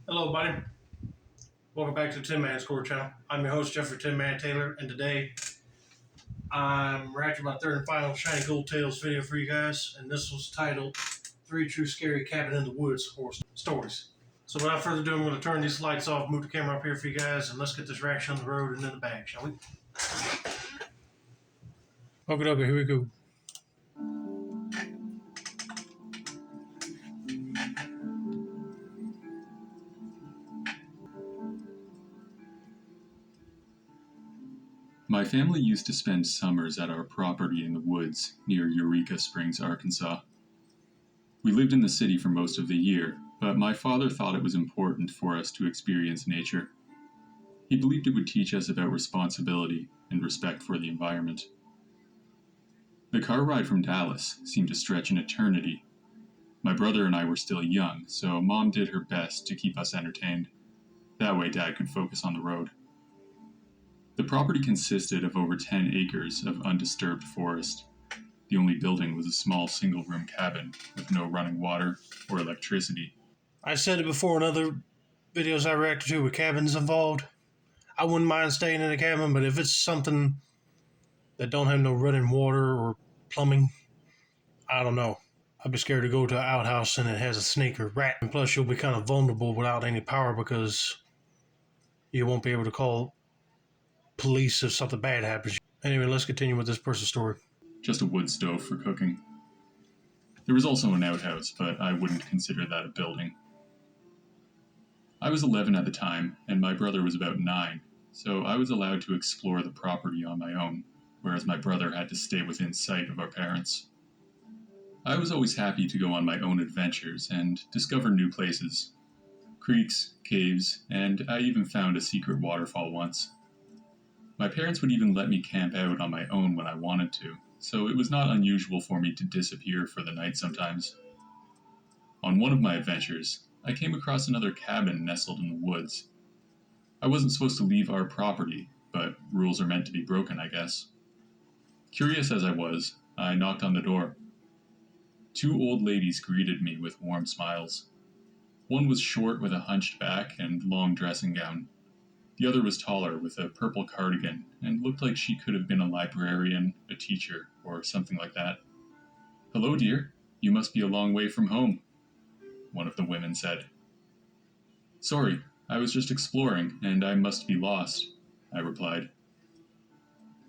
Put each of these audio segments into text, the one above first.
Hello, buddy. Welcome back to the Tin Man Score channel. I'm your host, Jeffrey Tin Man Taylor, and today I'm reacting to my third and final Shiny Gold Tales video for you guys, and this was titled Three True Scary Cabin in the Woods Horror Stories. So without further ado, I'm going to turn these lights off, move the camera up here for you guys, and let's get this reaction on the road and in the bag, shall we? Okay, here we go. My family used to spend summers at our property in the woods near Eureka Springs, Arkansas. We lived in the city for most of the year, but my father thought it was important for us to experience nature. He believed it would teach us about responsibility and respect for the environment. The car ride from Dallas seemed to stretch an eternity. My brother and I were still young, so Mom did her best to keep us entertained. That way Dad could focus on the road. The property consisted of over 10 acres of undisturbed forest. The only building was a small single-room cabin with no running water or electricity. I said it before in other videos I reacted to with cabins involved. I wouldn't mind staying in a cabin, but if it's something that don't have no running water or plumbing, I don't know. I'd be scared to go to an outhouse and it has a snake or rat. And plus, you'll be kind of vulnerable without any power because you won't be able to call police if something bad happens. Anyway, let's continue with this person's story. Just a wood stove for cooking. There was also an outhouse, but I wouldn't consider that a building. I was 11 at the time, and my brother was about 9, so I was allowed to explore the property on my own, whereas my brother had to stay within sight of our parents. I was always happy to go on my own adventures and discover new places. Creeks, caves, and I even found a secret waterfall once. My parents would even let me camp out on my own when I wanted to, so it was not unusual for me to disappear for the night sometimes. On one of my adventures, I came across another cabin nestled in the woods. I wasn't supposed to leave our property, but rules are meant to be broken, I guess. Curious as I was, I knocked on the door. 2 old ladies greeted me with warm smiles. One was short with a hunched back and long dressing gown. The other was taller with a purple cardigan and looked like she could have been a librarian, a teacher, or something like that. "Hello, dear. You must be a long way from home," one of the women said. "Sorry, I was just exploring, and I must be lost," I replied.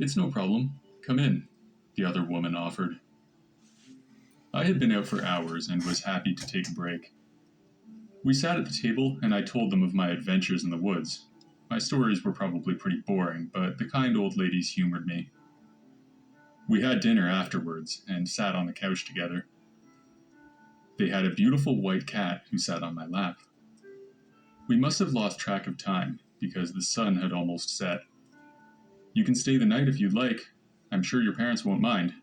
"It's no problem. Come in," the other woman offered. I had been out for hours and was happy to take a break. We sat at the table, and I told them of my adventures in the woods. My stories were probably pretty boring, but the kind old ladies humored me. We had dinner afterwards and sat on the couch together. They had a beautiful white cat who sat on my lap. We must have lost track of time because the sun had almost set. "You can stay the night if you'd like. I'm sure your parents won't mind."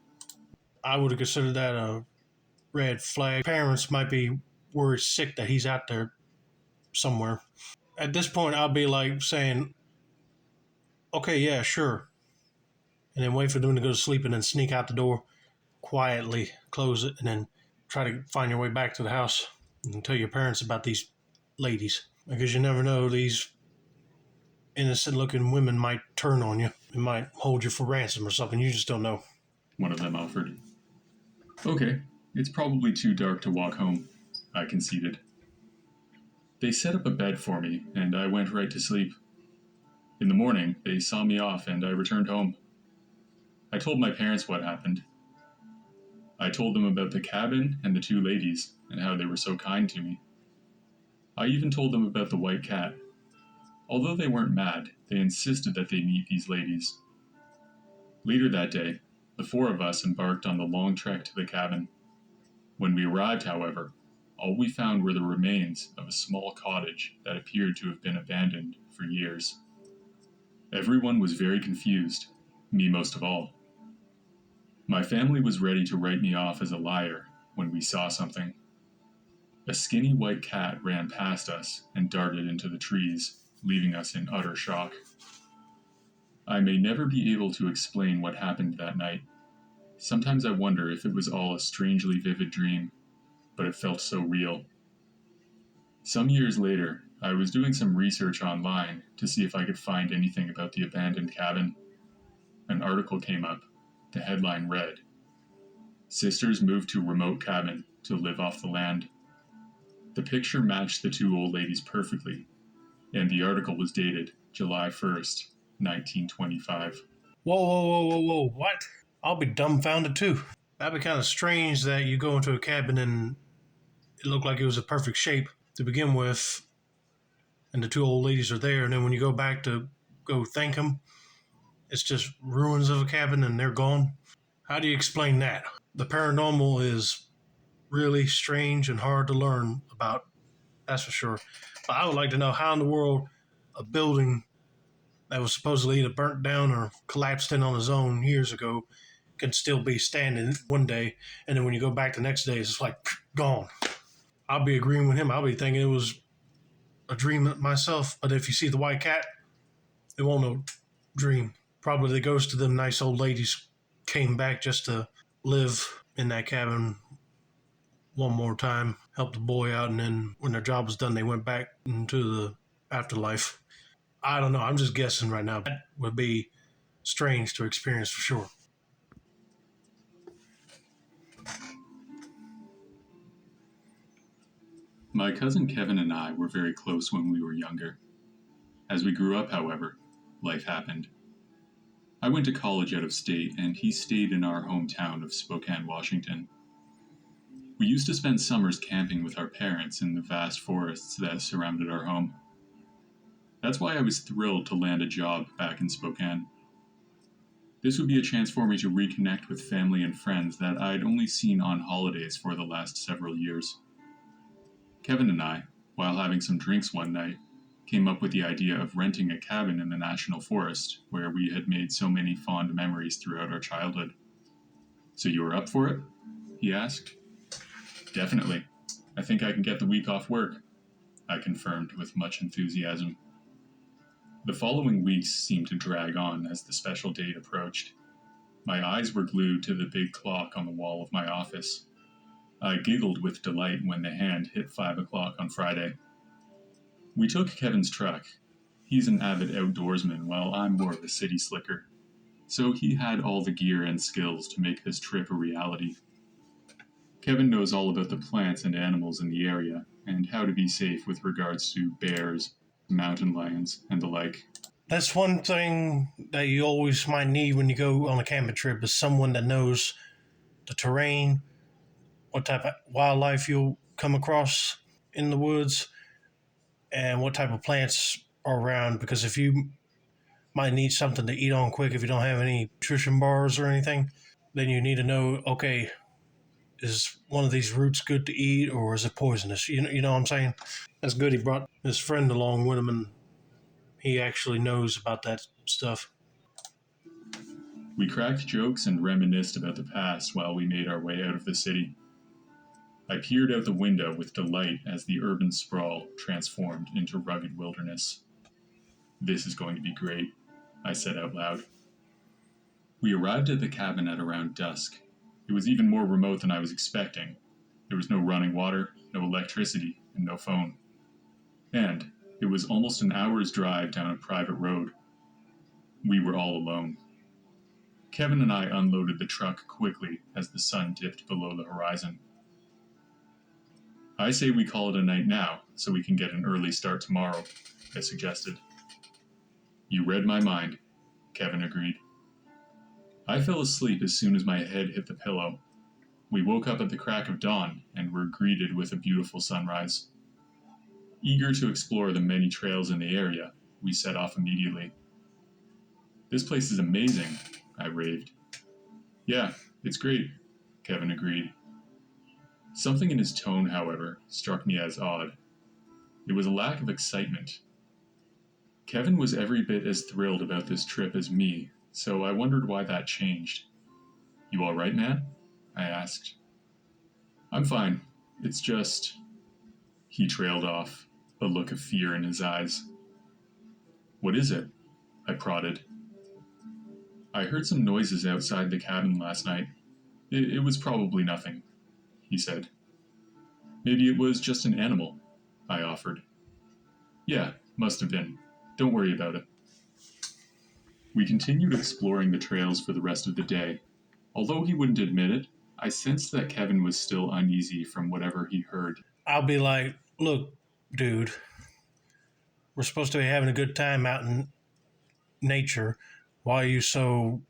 I would have considered that a red flag. Parents might be worried sick that he's out there somewhere. At this point, I'll be like saying, okay, yeah, sure. And then wait for them to go to sleep and then sneak out the door, quietly close it, and then try to find your way back to the house and tell your parents about these ladies. Because you never know, these innocent looking women might turn on you. They might hold you for ransom or something. You just don't know. One of them offered. "Okay, it's probably too dark to walk home," I conceded. They set up a bed for me, and I went right to sleep. In the morning, they saw me off, and I returned home. I told my parents what happened. I told them about the cabin and the 2 ladies, and how they were so kind to me. I even told them about the white cat. Although they weren't mad, they insisted that they meet these ladies. Later that day, the 4 of us embarked on the long trek to the cabin. When we arrived, however, all we found were the remains of a small cottage that appeared to have been abandoned for years. Everyone was very confused, me most of all. My family was ready to write me off as a liar when we saw something. A skinny white cat ran past us and darted into the trees, leaving us in utter shock. I may never be able to explain what happened that night. Sometimes I wonder if it was all a strangely vivid dream, but it felt so real. Some years later, I was doing some research online to see if I could find anything about the abandoned cabin. An article came up. The headline read, "Sisters moved to remote cabin to live off the land." The picture matched the two old ladies perfectly, and the article was dated July 1st, 1925. Whoa, whoa, whoa, whoa, whoa! What? I'll be dumbfounded too. That'd be kind of strange that you go into a cabin and it looked like it was a perfect shape to begin with, and the two old ladies are there, and then when you go back to go thank them, it's just ruins of a cabin and they're gone. How do you explain that? The paranormal is really strange and hard to learn about, that's for sure. But I would like to know how in the world a building that was supposedly either burnt down or collapsed in on its own years ago can still be standing one day, and then when you go back the next day, it's just like gone. I'll be agreeing with him. I'll be thinking it was a dream myself. But if you see the white cat, it won't no dream. Probably the ghost of them nice old ladies came back just to live in that cabin one more time, help the boy out, and then when their job was done, they went back into the afterlife. I don't know. I'm just guessing right now. That would be strange to experience for sure. My cousin Kevin and I were very close when we were younger. As we grew up, however, life happened. I went to college out of state, and he stayed in our hometown of Spokane, Washington. We used to spend summers camping with our parents in the vast forests that surrounded our home. That's why I was thrilled to land a job back in Spokane. This would be a chance for me to reconnect with family and friends that I'd only seen on holidays for the last several years. Kevin and I, while having some drinks one night, came up with the idea of renting a cabin in the National Forest where we had made so many fond memories throughout our childhood. "So you were up for it?" he asked. "Definitely. I think I can get the week off work," I confirmed with much enthusiasm. The following weeks seemed to drag on as the special date approached. My eyes were glued to the big clock on the wall of my office. I giggled with delight when the hand hit 5 o'clock on Friday. We took Kevin's truck. He's an avid outdoorsman while I'm more of a city slicker. So he had all the gear and skills to make this trip a reality. Kevin knows all about the plants and animals in the area and how to be safe with regards to bears, mountain lions, and the like. That's one thing that you always might need when you go on a camping trip is someone that knows the terrain, what type of wildlife you'll come across in the woods, and what type of plants are around. Because if you might need something to eat on quick, if you don't have any nutrition bars or anything, then you need to know, okay, is one of these roots good to eat or is it poisonous? You know what I'm saying? That's good. He brought his friend along with him and he actually knows about that stuff. We cracked jokes and reminisced about the past while we made our way out of the city. I peered out the window with delight as the urban sprawl transformed into rugged wilderness. "This is going to be great," I said out loud. We arrived at the cabin at around dusk. It was even more remote than I was expecting. There was no running water, no electricity, and no phone. And it was almost an hour's drive down a private road. We were all alone. Kevin and I unloaded the truck quickly as the sun dipped below the horizon. "I say we call it a night now, so we can get an early start tomorrow," I suggested. "You read my mind," Kevin agreed. I fell asleep as soon as my head hit the pillow. We woke up at the crack of dawn and were greeted with a beautiful sunrise. Eager to explore the many trails in the area, we set off immediately. "This place is amazing," I raved. "Yeah, it's great," Kevin agreed. Something in his tone, however, struck me as odd. It was a lack of excitement. Kevin was every bit as thrilled about this trip as me, so I wondered why that changed. "You all right, man?" I asked. "I'm fine. It's just..." He trailed off, a look of fear in his eyes. "What is it?" I prodded. "I heard some noises outside the cabin last night. It was probably nothing," he said. "Maybe it was just an animal," I offered. Yeah, must have been. Don't worry about it. We continued exploring the trails for the rest of the day. Although he wouldn't admit it, I sensed that Kevin was still uneasy from whatever he heard. I'll be like, look, dude, we're supposed to be having a good time out in nature. Why are you so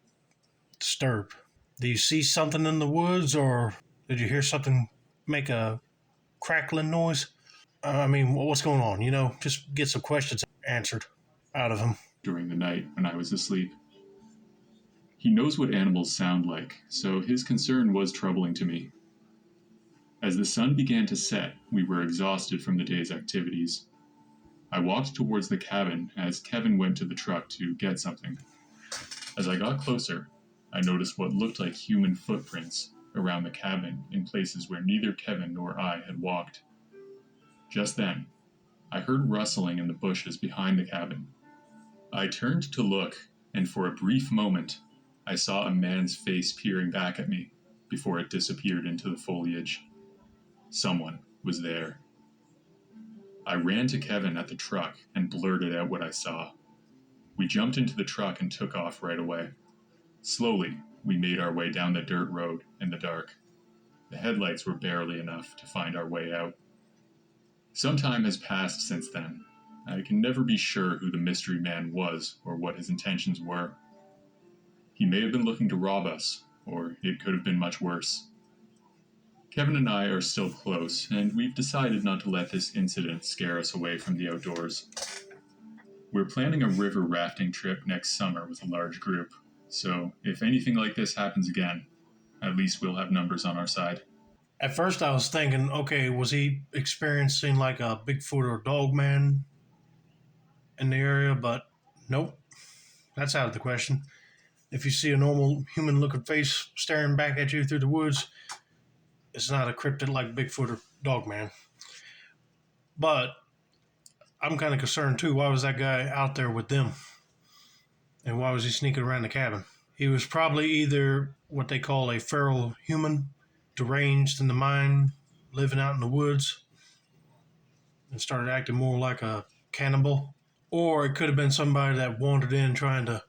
disturbed? Do you see something in the woods, or did you hear something make a crackling noise? I mean, what's going on? Just get some questions answered out of him. During the night when I was asleep. He knows what animals sound like, so his concern was troubling to me. As the sun began to set, we were exhausted from the day's activities. I walked towards the cabin as Kevin went to the truck to get something. As I got closer, I noticed what looked like human footprints around the cabin in places where neither Kevin nor I had walked. Just then, I heard rustling in the bushes behind the cabin. I turned to look, and for a brief moment, I saw a man's face peering back at me before it disappeared into the foliage. Someone was there. I ran to Kevin at the truck and blurted out what I saw. We jumped into the truck and took off right away. Slowly, we made our way down the dirt road in the dark. The headlights were barely enough to find our way out. Some time has passed since then. I can never be sure who the mystery man was or what his intentions were. He may have been looking to rob us, or it could have been much worse. Kevin and I are still close, and we've decided not to let this incident scare us away from the outdoors. We're planning a river rafting trip next summer with a large group, so if anything like this happens again, at least we'll have numbers on our side. At first, I was thinking, okay, was he experiencing like a Bigfoot or dog man in the area? But nope, that's out of the question. If you see a normal human looking face staring back at you through the woods, it's not a cryptid like Bigfoot or Dogman. But I'm kind of concerned too. Why was that guy out there with them? And why was he sneaking around the cabin? He was probably either what they call a feral human, deranged in the mind, living out in the woods, and started acting more like a cannibal. Or it could have been somebody that wandered in trying to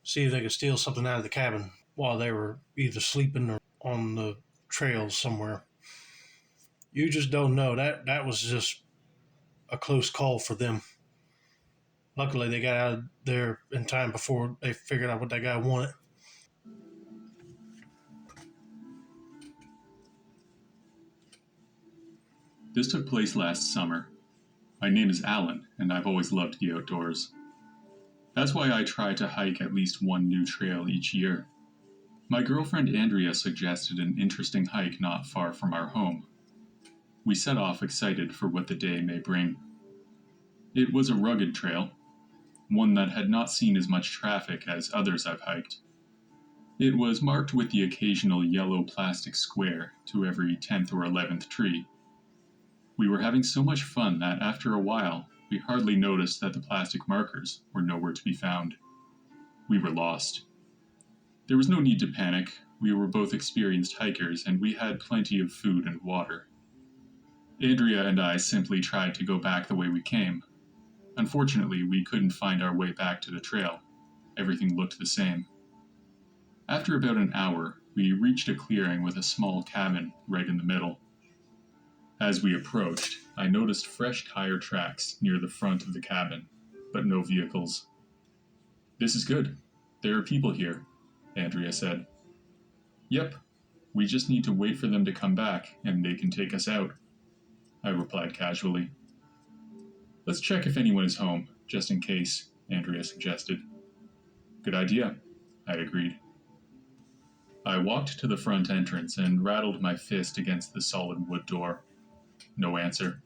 see if they could steal something out of the cabin while they were either sleeping or on the trails somewhere. You just don't know. That was just a close call for them. Luckily, they got out of there in time before they figured out what that guy wanted. This took place last summer. My name is Alan, and I've always loved the outdoors. That's why I try to hike at least one new trail each year. My girlfriend Andrea suggested an interesting hike not far from our home. We set off excited for what the day may bring. It was a rugged trail, one that had not seen as much traffic as others I've hiked. It was marked with the occasional yellow plastic square to every 10th or 11th tree. We were having so much fun that after a while, we hardly noticed that the plastic markers were nowhere to be found. We were lost. There was no need to panic. We were both experienced hikers, and we had plenty of food and water. Andrea and I simply tried to go back the way we came. Unfortunately, we couldn't find our way back to the trail. Everything looked the same. After about an hour, we reached a clearing with a small cabin right in the middle. As we approached, I noticed fresh tire tracks near the front of the cabin, but no vehicles. "This is good. There are people here," Andrea said. "Yep. We just need to wait for them to come back, and they can take us out," I replied casually. "Let's check if anyone is home, just in case," Andrea suggested. "Good idea," I agreed. I walked to the front entrance and rattled my fist against the solid wood door. No answer.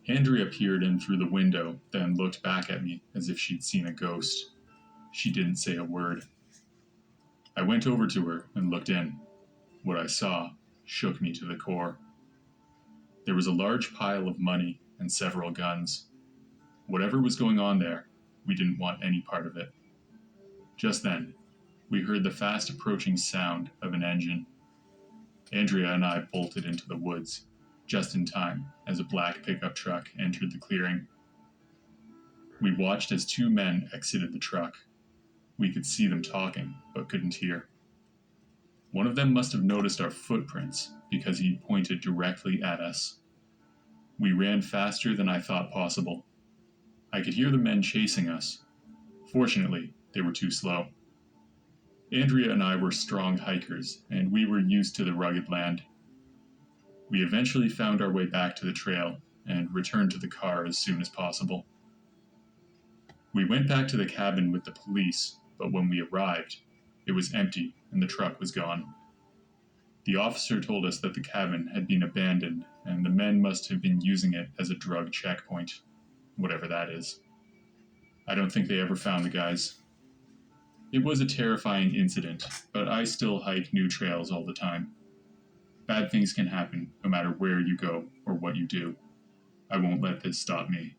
Andrea peered in through the window, then looked back at me as if she'd seen a ghost. She didn't say a word. I went over to her and looked in. What I saw shook me to the core. There was a large pile of money and several guns. Whatever was going on there, we didn't want any part of it. Just then, we heard the fast approaching sound of an engine. Andrea and I bolted into the woods. just in time as a black pickup truck entered the clearing. We watched as two men exited the truck. We could see them talking, but couldn't hear. One of them must have noticed our footprints because he pointed directly at us. We ran faster than I thought possible. I could hear the men chasing us. Fortunately, they were too slow. Andrea and I were strong hikers, and we were used to the rugged land. We eventually found our way back to the trail and returned to the car as soon as possible. We went back to the cabin with the police, but when we arrived, it was empty and the truck was gone. The officer told us that the cabin had been abandoned and the men must have been using it as a drug checkpoint, whatever that is. I don't think they ever found the guys. It was a terrifying incident, but I still hike new trails all the time. Bad things can happen no matter where you go or what you do. I won't let this stop me.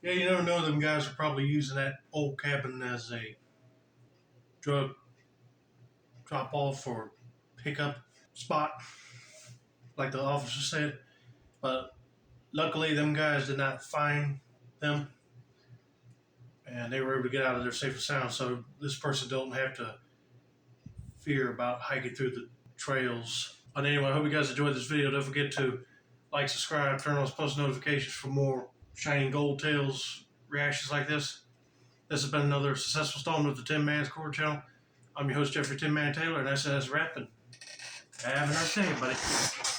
Yeah, you never know. Them guys are probably using that old cabin as a drug drop-off or pickup spot, like the officer said. But luckily, them guys did not find them, and they were able to get out of there safe and sound. So this person don't have to fear about hiking through the trails. But anyway, I hope you guys enjoyed this video. Don't forget to like, subscribe, turn on those post notifications for more Shining Gold Tales reactions like this. This has been another successful installment of the Tin Man's Corner channel. I'm your host, Jeffrey Tin Man Taylor, and that's wrapping. Have a nice day, buddy.